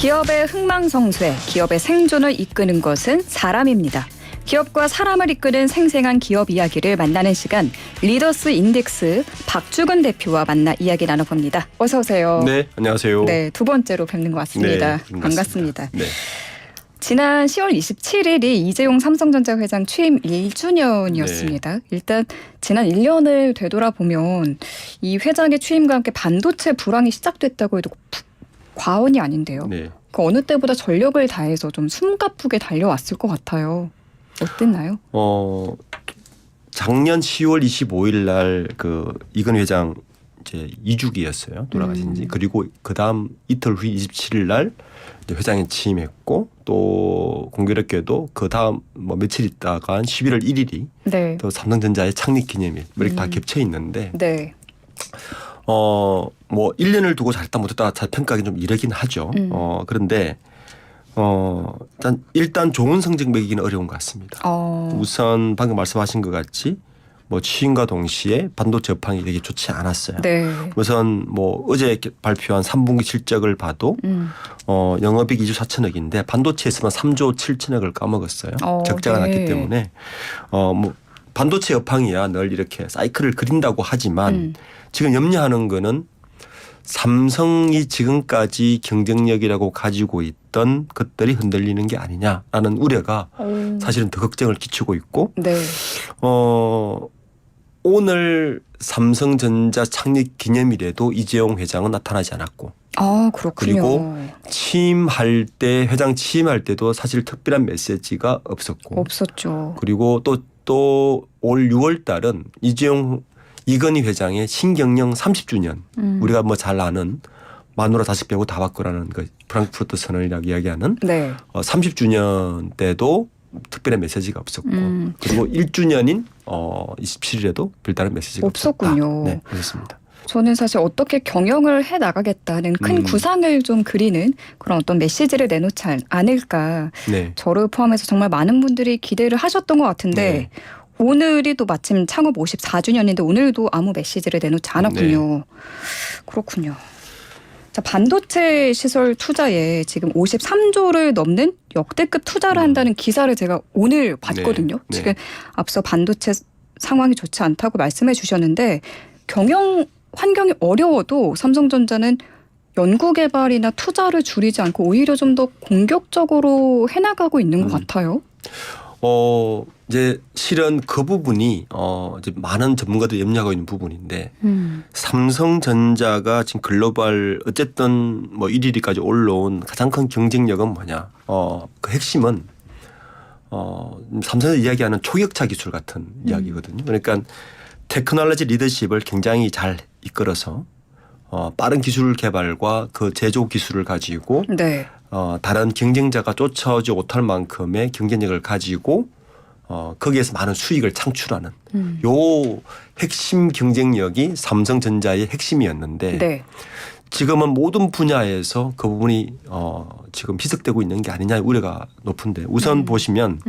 기업의 흥망성쇠, 기업의 생존을 이끄는 것은 사람입니다. 기업과 사람을 이끄는 생생한 기업 이야기를 만나는 시간, 리더스 인덱스 박주근 대표와 만나 이야기 나눠봅니다. 어서 오세요. 네, 안녕하세요. 네, 두 번째로 뵙는 것 같습니다. 네, 반갑습니다. 네. 지난 10월 27일이 이재용 삼성전자 회장 취임 1주년이었습니다. 일단 지난 1년을 되돌아보면 이 회장의 취임과 함께 반도체 불황이 시작됐다고 해도 과언이 아닌데요. 네. 그 어느 때보다 전력을 다해서 좀 숨가쁘게 달려왔을 것 같아요. 어땠나요? 작년 10월 25일 날 그 이근 회장 이제 2주기였어요. 돌아가신 지. 그리고 그다음 이틀 후 27일 날 이제 회장이 취임했고 또 공교롭게도 그다음 뭐 며칠 있다가 11월 1일이 네. 또 삼성전자의 창립 기념일 이렇게 다 겹쳐 있는데 네. 뭐 1년을 두고 잘했다 못했다 잘 평가하기 좀 이르긴 하죠. 그런데 일단 좋은 성적 매기기는 어려운 것 같습니다. 우선 방금 말씀하신 것 같이 뭐 취임과 동시에 반도체 업황이 되게 좋지 않았어요. 네. 우선 뭐 어제 발표한 3분기 실적을 봐도 영업이익 2조 4천억인데 반도체에서만 3조 7천억을 까먹었어요. 적자가 네. 났기 때문에 뭐 반도체 업황이야 늘 이렇게 사이클을 그린다고 하지만 지금 염려하는 거는 삼성이 지금까지 경쟁력이라고 가지고 있던 것들이 흔들리는 게 아니냐라는 우려가 사실은 더 걱정을 끼치고 있고 네. 오늘 삼성전자 창립 기념일에도 이재용 회장은 나타나지 않았고 그렇군요. 그리고 취임할 때 회장 취임할 때도 사실 특별한 메시지가 없었고 없었죠. 그리고 또 올 6월 달은 이건희 회장의 신경영 30주년 우리가 뭐 잘 아는 마누라 자식 빼고 다 바꾸라는 그 프랑크푸르트 선언이라고 이야기하는 네. 30주년 때도 특별한 메시지가 없었고 그리고 1주년인 27일에도 별다른 메시지가 없었군요. 없었다. 네, 그렇습니다. 저는 사실 어떻게 경영을 해 나가겠다는 큰 구상을 좀 그리는 그런 어떤 메시지를 내놓지 않을까. 네. 저를 포함해서 정말 많은 분들이 기대를 하셨던 것 같은데 네. 오늘이 또 마침 창업 54주년인데 오늘도 아무 메시지를 내놓지 않았군요. 네. 그렇군요. 자, 반도체 시설 투자에 지금 53조를 넘는 역대급 투자를 한다는 기사를 제가 오늘 봤거든요. 네. 지금 앞서 반도체 상황이 좋지 않다고 말씀해 주셨는데 경영 환경이 어려워도 삼성전자는 연구개발이나 투자를 줄이지 않고 오히려 좀 더 공격적으로 해나가고 있는 것 같아요. 이제 실은 그 부분이 이제 많은 전문가들이 염려하고 있는 부분인데 삼성전자가 지금 글로벌 어쨌든 뭐 1, 2위까지 올라온 가장 큰 경쟁력은 뭐냐? 그 핵심은 삼성전자 이야기하는 초격차 기술 같은 이야기거든요. 그러니까 테크놀로지 리더십을 굉장히 잘 이끌어서 빠른 기술 개발과 그 제조 기술을 가지고 네. 다른 경쟁자가 쫓아오지 못할 만큼의 경쟁력을 가지고 거기에서 많은 수익을 창출하는 요 핵심 경쟁력이 삼성전자의 핵심이었는데 네. 지금은 모든 분야에서 그 부분이 지금 희석되고 있는 게 아니냐 우려가 높은데 우선 보시면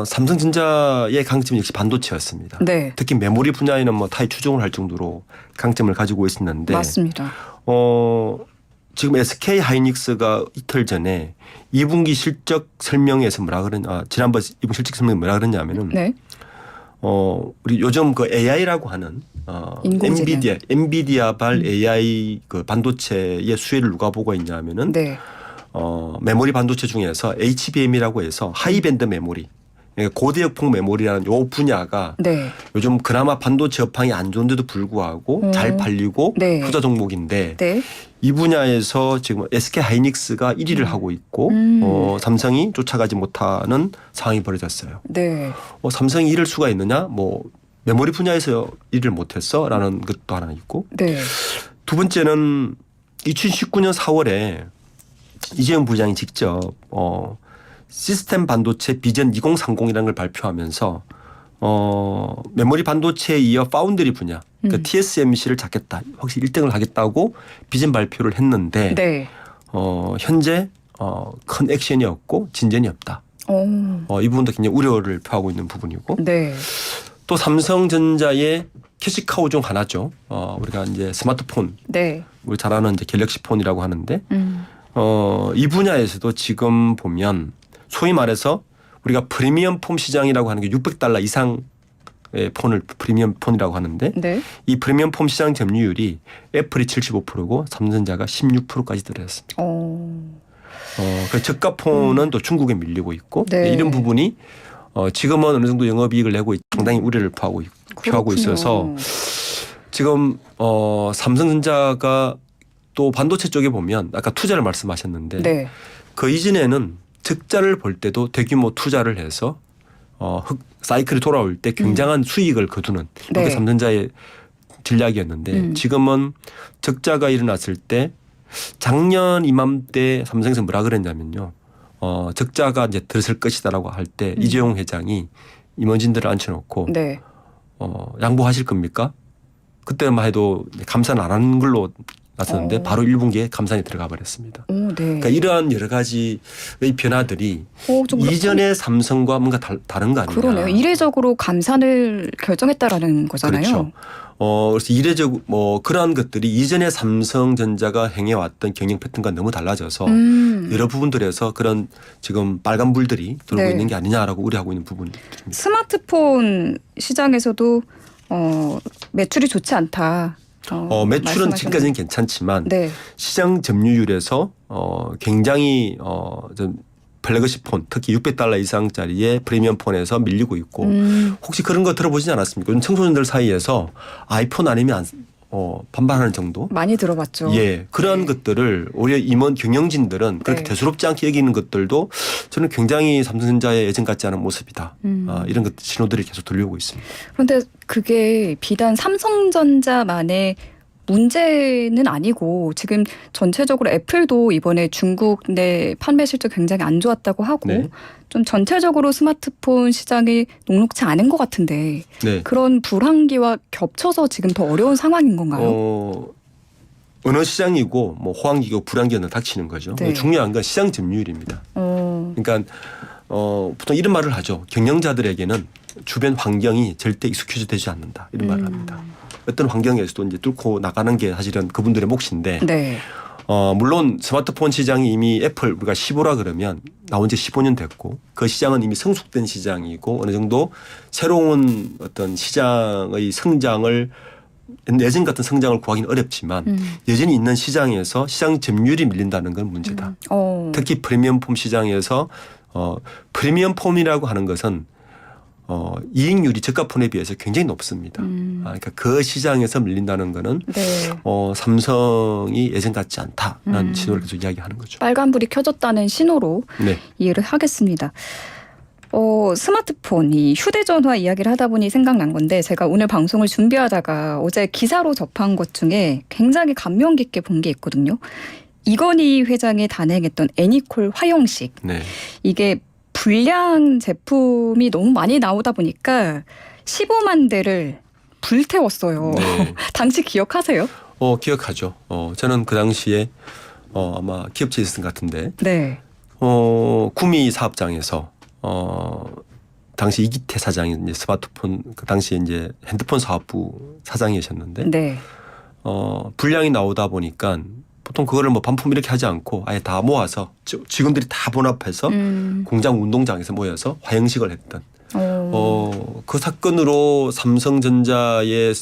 삼성전자의 강점은 역시 반도체였습니다. 네. 특히 메모리 분야에는 뭐 타이 추종을 할 정도로 강점을 가지고 있었는데 맞습니다. 지금 SK 하이닉스가 이틀 전에 2분기 실적 설명에서 뭐라 그러냐 지난번 2분기 실적 설명에 뭐라 그러냐면은 네. 우리 요즘 그 AI라고 하는 엔비디아발 AI 그 반도체의 수혜를 누가 보고 있냐면은 네. 메모리 반도체 중에서 HBM이라고 해서 하이밴드 메모리 그러니까 고대역폭 메모리라는 요 분야가 네. 요즘 그나마 반도체 업황이 안 좋은데도 불구하고 잘 팔리고 네. 투자 종목인데 네. 이 분야에서 지금 SK 하이닉스가 1위를 하고 있고 삼성이 쫓아가지 못하는 상황이 벌어졌어요. 네. 삼성이 이럴 수가 있느냐? 뭐 메모리 분야에서 일을 못했어라는 것도 하나 있고 네. 두 번째는 2019년 4월에 이재용 부장이 직접 시스템 반도체 비전 2030이라는 걸 발표하면서 메모리 반도체에 이어 파운드리 분야 그러니까 TSMC를 잡겠다. 확실히 1등을 하겠다고 비전 발표를 했는데 네. 현재 큰 액션이 없고 진전이 없다. 이 부분도 굉장히 우려를 표하고 있는 부분이고 네. 또 삼성전자의 캐시카우 중 하나죠. 우리가 이제 스마트폰 네. 우리 잘 아는 이제 갤럭시 폰이라고 하는데 이 분야에서도 지금 보면 소위 말해서 우리가 프리미엄 폰 시장이라고 하는 게 $600 이상의 폰을 프리미엄 폰이라고 하는데 네. 이 프리미엄 폰 시장 점유율이 애플이 75%고 삼성전자가 16%까지 들어섰습니다. 그 저가 폰은 또 중국에 밀리고 있고 네. 이런 부분이 지금은 어느 정도 영업이익을 내고 상당히 우려를 표하고 있어서 지금 삼성전자가 또 반도체 쪽에 보면 아까 투자를 말씀하셨는데 네. 그 이전에는 적자를 볼 때도 대규모 투자를 해서 사이클이 돌아올 때 굉장한 수익을 거두는 그게 네. 삼성전자의 전략이었는데 지금은 적자가 일어났을 때 작년 이맘때 삼성에서 뭐라 그랬냐면요. 적자가 이제 들었을 것이다라고 할 때 이재용 회장이 임원진들을 앉혀놓고 네. 양보하실 겁니까? 그때만 해도 감사는 안 하는 걸로 나섰는데 바로 1분기에 감산이 들어가 버렸습니다. 네. 그러니까 이러한 여러 가지의 변화들이 좀 이전의 삼성과 뭔가 다른 거 아니냐. 그러네요. 이례적으로 감산을 결정했다라는 거잖아요. 그렇죠. 그래서 이례적 그러한 것들이 이전에 삼성전자가 행해왔던 경영 패턴과 너무 달라져서 여러 부분들에서 그런 지금 빨간 불들이 들고 네. 있는 게 아니냐라고 우려하고 있는 부분입니다. 스마트폰 시장에서도 매출이 좋지 않다. 매출은 지금까지는 괜찮지만 네. 시장 점유율에서 굉장히 좀 플래그십 폰 특히 $600 이상짜리의 프리미엄 폰에서 밀리고 있고 혹시 그런 거 들어보시지 않았습니까? 요즘 청소년들 사이에서 아이폰 아니면 반발하는 정도? 많이 들어봤죠. 예, 그러한 것들을 오히려 임원 경영진들은 그렇게 대수롭지 않게 여기는 것들도 저는 굉장히 삼성전자의 예전 같지 않은 모습이다. 이런 것 신호들이 계속 들려오고 있습니다. 그런데 그게 비단 삼성전자만의 문제는 아니고 지금 전체적으로 애플도 이번에 중국 내 판매 실적 굉장히 안 좋았다고 하고 네. 좀 전체적으로 스마트폰 시장이 녹록치 않은 것 같은데 네. 그런 불황기와 겹쳐서 지금 더 어려운 상황인 건가요? 어느 시장이고 뭐 호황기고 불황기는 닥치는 거죠. 네. 중요한 건 시장 점유율입니다. 그러니까 보통 이런 말을 하죠. 경영자들에게는 주변 환경이 절대 익숙해져 되지 않는다. 이런 말을 합니다. 어떤 환경에서도 이제 뚫고 나가는 게 사실은 그분들의 몫인데 네. 물론 스마트폰 시장이 이미 애플 우리가 15라 그러면 나온 지 15년 됐고 그 시장은 이미 성숙된 시장이고 어느 정도 새로운 어떤 시장의 성장을 예전 같은 성장을 구하기는 어렵지만 여전히 있는 시장에서 시장 점유율이 밀린다는 건 문제다. 특히 프리미엄 폼 시장에서 프리미엄 폼이라고 하는 것은 이익률이 저가 폰에 비해서 굉장히 높습니다. 그러니까 그 시장에서 밀린다는 거는 네. 삼성이 예전 같지 않다라는 신호를 계속 이야기하는 거죠. 빨간불이 켜졌다는 신호로 네. 이해를 하겠습니다. 스마트폰, 이 휴대전화 이야기를 하다 보니 생각난 건데 제가 오늘 방송을 준비하다가 어제 기사로 접한 것 중에 굉장히 감명 깊게 본 게 있거든요. 이건희 회장이 단행했던 애니콜 화형식. 네. 이게 불량 제품이 너무 많이 나오다 보니까 15만 대를 불태웠어요. 네. 당시 기억하세요? 기억하죠. 저는 그 당시에 아마 기업체에 있었던 것 같은데 네. 구미 사업장에서 당시 이기태 사장이 이제 스마트폰 그 당시에 이제 핸드폰 사업부 사장이셨는데 네. 불량이 나오다 보니까 보통 그거를 뭐 반품 이렇게 하지 않고 아예 다 모아서 직원들이 다 본합해서 공장 운동장에서 모여서 화형식을 했던 그 사건으로 삼성전자의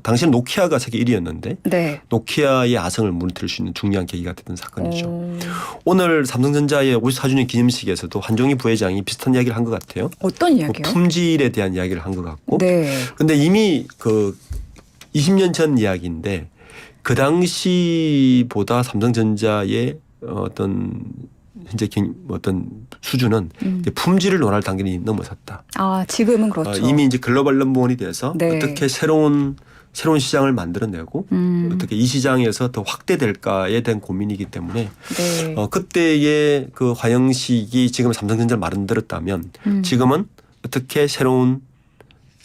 당시는 노키아가 세계 1위였는데 네. 노키아의 아성을 무너뜨릴 수 있는 중요한 계기가 됐던 사건이죠. 오늘 삼성전자의 54주년 기념식에서도 한종희 부회장이 비슷한 이야기를 한 것 같아요. 어떤 이야기요? 품질에 대한 이야기를 한 것 같고. 네. 그런데 이미 그 20년 전 이야기인데 그 당시보다 삼성전자의 어떤 현재 어떤 수준은 이제 품질을 논할 단계를 넘어섰다. 지금은 그렇죠. 이미 이제 글로벌 넘버원이 돼서 네. 어떻게 새로운 시장을 만들어내고 어떻게 이 시장에서 더 확대될까에 대한 고민이기 때문에 네. 그때의 그 화형식이 지금 삼성전자를 만들었다면 지금은 어떻게 새로운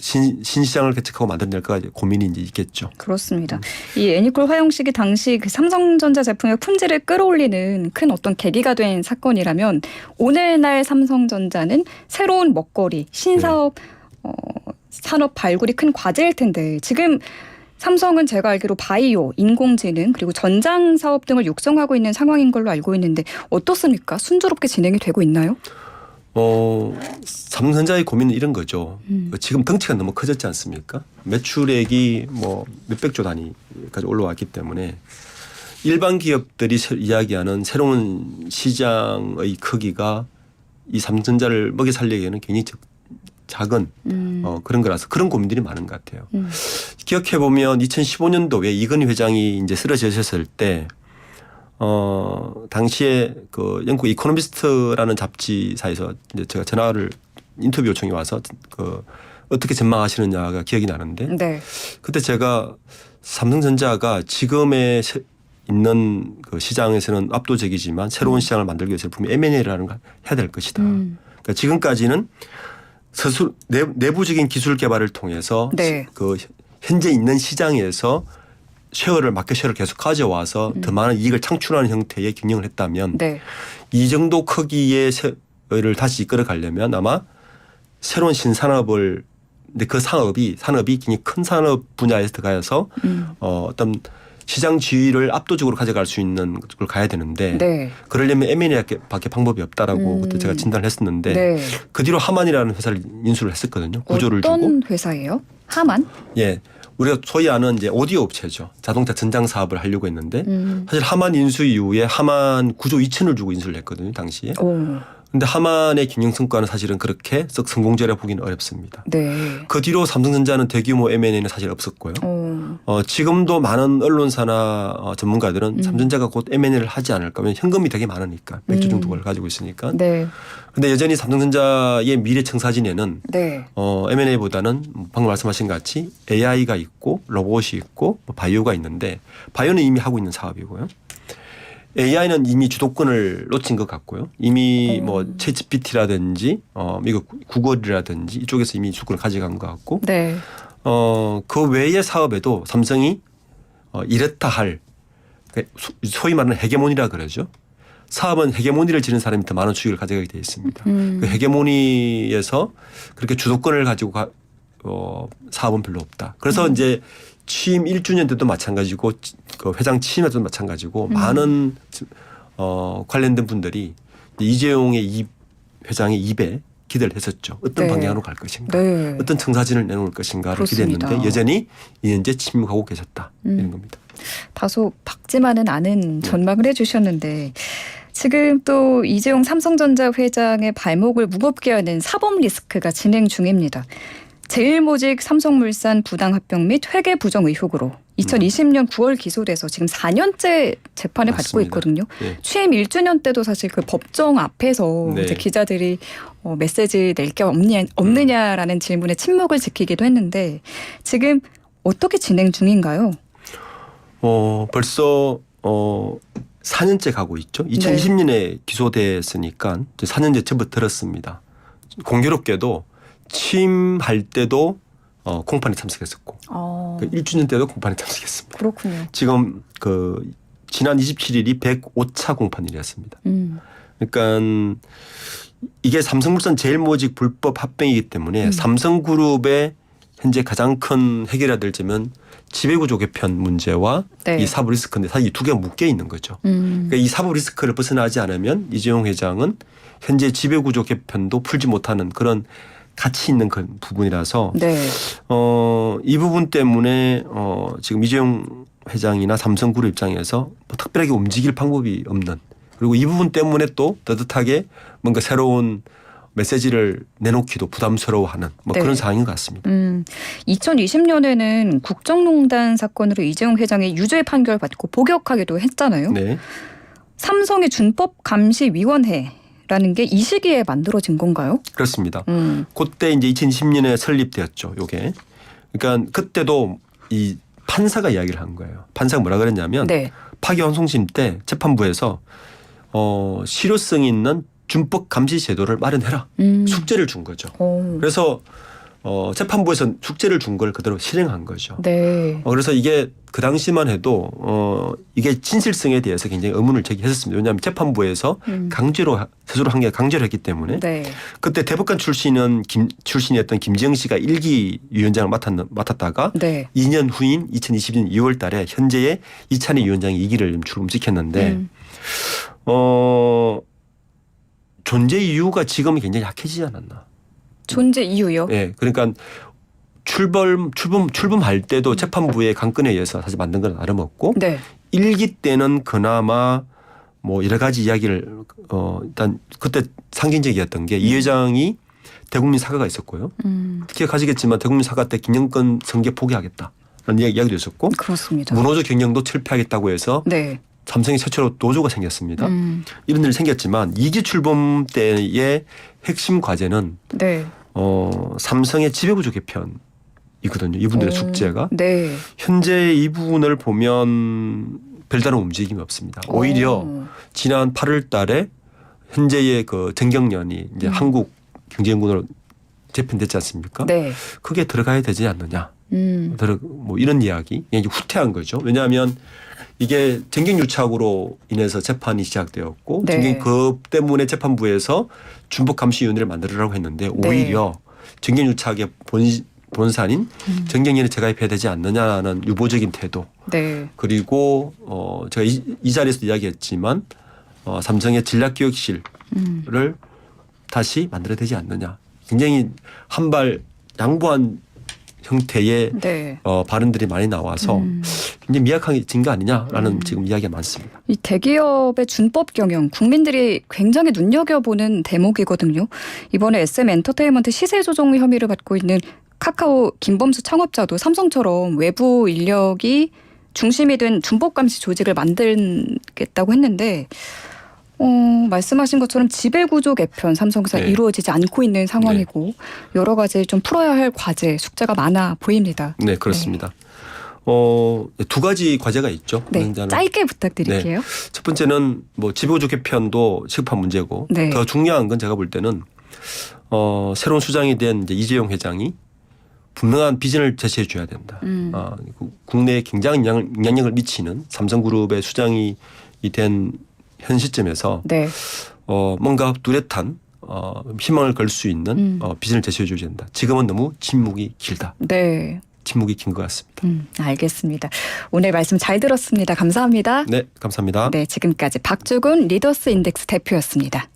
신시장을 개척하고 만들어낼까 고민이 이제 있겠죠. 그렇습니다. 이 애니콜 화형식이 당시 그 삼성전자 제품의 품질을 끌어올리는 큰 어떤 계기가 된 사건이라면 오늘날 삼성전자는 새로운 먹거리, 신사업, 산업 발굴이 큰 과제일 텐데 지금 삼성은 제가 알기로 바이오, 인공지능 그리고 전장 사업 등을 육성하고 있는 상황인 걸로 알고 있는데 어떻습니까? 순조롭게 진행이 되고 있나요? 삼성전자의 고민은 이런 거죠. 지금 덩치가 너무 커졌지 않습니까? 매출액이 뭐 몇백조 단위까지 올라왔기 때문에 일반 기업들이 이야기하는 새로운 시장의 크기가 이 삼성전자를 먹여 살리기에는 굉장히 작은 그런 거라서 그런 고민들이 많은 것 같아요. 기억해 보면 2015년도에 이건희 회장이 이제 쓰러지셨을 때 당시에 그 영국 이코노미스트라는 잡지사에서 이제 제가 전화를 인터뷰 요청이 와서 그 어떻게 전망하시느냐가 기억이 나는데 네. 그때 제가 삼성전자가 지금의 있는 그 시장에서는 압도적이지만 새로운 시장을 만들기 위해서 분명히 M&A를 해야 될 것이다. 그러니까 지금까지는 스스로 내부적인 기술 개발을 통해서 네. 그 현재 있는 시장에서 마켓 쉐어를 계속 가져와서 더 많은 이익을 창출하는 형태의 경영을 했다면 네. 이 정도 크기의 를 다시 이끌어 가려면 아마 새로운 신산업을 근데 그 산업이 굉장히 큰 산업 분야에서 들어가서 어떤 시장 지위를 압도적으로 가져갈 수 있는 걸 가야 되는데 네. 그러려면 M&A밖에 방법이 없다라고 그때 제가 진단을 했었는데 네. 그 뒤로 하만이라는 회사를 인수를 했었거든요. 구조를 주고. 어떤 회사예요? 하만? 예. 우리가 소위 아는 이제 오디오 업체죠. 자동차 전장 사업을 하려고 했는데 사실 하만 인수 이후에 하만 구조 2천을 주고 인수를 했거든요. 당시에. 근데 하만의 경영 성과는 사실은 그렇게 썩 성공적이라 보기는 어렵습니다. 네. 그 뒤로 삼성전자는 대규모 M&A는 사실 없었고요. 지금도 많은 언론사나 전문가들은 삼성전자가 곧 M&A를 하지 않을까. 왜냐하면 현금이 되게 많으니까. 100조 정도를 가지고 있으니까. 네. 근데 여전히 삼성전자의 미래 청사진에는 네. M&A보다는 방금 말씀하신 것 같이 AI가 있고 로봇이 있고 바이오가 있는데 바이오는 이미 하고 있는 사업이고요. AI는 이미 주도권을 놓친 것 같고요. 이미 뭐 챗GPT라든지 미국 구글이라든지 이쪽에서 이미 주권을 가져간 것 같고 네. 그 외의 사업에도 삼성이 이랬다 할 소위 말하는 헤게모니라 그러죠. 사업은 헤게모니를 지는 사람이 더 많은 수익을 가져가게 되어 있습니다. 그 헤게모니에서 그렇게 주도권을 가지고 사업은 별로 없다. 그래서 이제 취임 1주년 때도 마찬가지고 그 회장 취임할 때도 마찬가지고 많은 관련된 분들이 이재용의 이 회장의 입에 기대를 했었죠. 어떤 네. 방향으로 갈 것인가. 네. 어떤 청사진을 내놓을 것인가를 그렇습니다. 기대했는데 여전히 이제 침묵하고 계셨다. 이런 겁니다. 다소 밝지만은 않은 전망을 해주셨는데 지금 또 이재용 삼성전자 회장의 발목을 무겁게 하는 사법 리스크가 진행 중입니다. 제일모직 삼성물산 부당합병 및 회계 부정 의혹으로 2020년 9월 기소돼서 지금 4년째 재판을 받고 맞습니다. 있거든요. 네. 취임 1주년 때도 사실 그 법정 앞에서 네. 이제 기자들이 메시지 낼 게 없느냐라는 질문에 침묵을 지키기도 했는데 지금 어떻게 진행 중인가요? 벌써 4년째 가고 있죠. 2020년에 기소됐으니까 4년째 접어들었습니다. 공교롭게도 취임할 때도 공판에 참석했었고 1주년 때도 공판에 참석했습니다. 그렇군요. 지금 지난 27일이 105차 공판일이었습니다. 그러니까 이게 삼성물산 제일모직 불법 합병이기 때문에 삼성그룹의 현재 가장 큰 해결해야 될 점은 지배구조 개편 문제와 네. 이 사법 리스크인데 사실 이 두 개가 묶여 있는 거죠. 그러니까 이 사법 리스크를 벗어나지 않으면 이재용 회장은 현재 지배구조 개편도 풀지 못하는 그런 가치 있는 그 부분이라서 네. 이 부분 때문에 지금 이재용 회장이나 삼성그룹 입장에서 뭐 특별하게 움직일 방법이 없는 그리고 이 부분 때문에 또 따뜻하게 뭔가 새로운 메시지를 내놓기도 부담스러워하는 네. 그런 상황인 것 같습니다. 2020년에는 국정농단 사건으로 이재용 회장이 유죄 판결 받고 복역하기도 했잖아요. 네. 삼성의 준법감시위원회라는 게 이 시기에 만들어진 건가요? 그렇습니다. 그때 이제 2020년에 설립되었죠. 요게. 그러니까 그때도 이 판사가 이야기를 한 거예요. 판사가 뭐라 그랬냐면 네. 파기환송심 때 재판부에서 실효성 있는 준법 감시 제도를 마련해라. 숙제를 준 거죠. 그래서 재판부에서 숙제를 준 걸 그대로 실행한 거죠. 네. 그래서 이게 그 당시만 해도 이게 진실성에 대해서 굉장히 의문을 제기했었습니다. 왜냐하면 재판부에서 강제로 스스로 한 게 강제로 했기 때문에 네. 그때 대법관 출신이었던 김지영 씨가 1기 위원장을 맡았다가 네. 2년 후인 2020년 2월 달에 현재의 이찬희 위원장이 2기를 출범시켰는데 존재 이유가 지금은 굉장히 약해지지 않았나. 존재 이유요? 네, 그러니까 출범할 때도 재판부의 강권에 의해서 사실 만든 건 다름없고 네. 1기 때는 그나마 뭐 여러 가지 이야기를 일단 그때 상징적이었던 게 이 회장이 대국민 사과가 있었고요. 기억하시겠지만 대국민 사과 때 김영권 성계 포기하겠다라는 이야기도 있었고 그렇습니다. 문호조 경영도 철폐하겠다고 해서 네. 삼성이 최초로 노조가 생겼습니다. 이런 일이 생겼지만 2기 출범 때의 핵심 과제는 네. 삼성의 지배구조 개편이거든요. 이분들의 숙제가. 네. 현재 이 부분을 보면 별다른 움직임이 없습니다. 오히려 지난 8월 달에 현재의 그 정경련이 이제 한국경제연구원으로 재편됐지 않습니까? 네. 그게 들어가야 되지 않느냐. 뭐 이런 이야기. 이게 후퇴한 거죠. 왜냐하면 이게 정경유착으로 인해서 재판이 시작되었고 네. 그 때문에 재판부에서 준법감시위원회를 만들으라고 했는데 오히려 정경유착의 본산인 정경련에 재가입해야 되지 않느냐는 유보적인 태도. 네. 그리고 제가 이 자리에서 이야기했지만 삼성의 전략기획실을 다시 만들어야 되지 않느냐. 굉장히 한 발 양보한 형태의 네. 발언들이 많이 나와서 굉장히 미약해진 거 아니냐라는 지금 이야기가 많습니다. 이 대기업의 준법 경영 국민들이 굉장히 눈여겨보는 대목이거든요. 이번에 SM엔터테인먼트 시세 조종 혐의를 받고 있는 카카오 김범수 창업자도 삼성처럼 외부 인력이 중심이 된 준법 감시 조직을 만들겠다고 했는데 말씀하신 것처럼 지배구조 개편 삼성에서 네. 이루어지지 않고 있는 상황이고 여러 가지 좀 풀어야 할 과제, 숙제가 많아 보입니다. 네, 그렇습니다. 두 가지 과제가 있죠. 네, 현재는. 짧게 부탁드릴게요. 첫 번째는 뭐 지배구조 개편도 시급한 문제고 네. 더 중요한 건 제가 볼 때는 새로운 수장이 된 이제 이재용 회장이 분명한 비전을 제시해 줘야 된다. 국내에 굉장히 영향력을 미치는 삼성그룹의 수장이 된 현 시점에서 네. 뭔가 뚜렷한 희망을 걸 수 있는 비전을 제시해 줘야 된다. 지금은 너무 침묵이 길다. 네. 침묵이 긴 것 같습니다. 알겠습니다. 오늘 말씀 잘 들었습니다. 감사합니다. 네, 감사합니다. 네, 지금까지 박주근 리더스 인덱스 대표였습니다.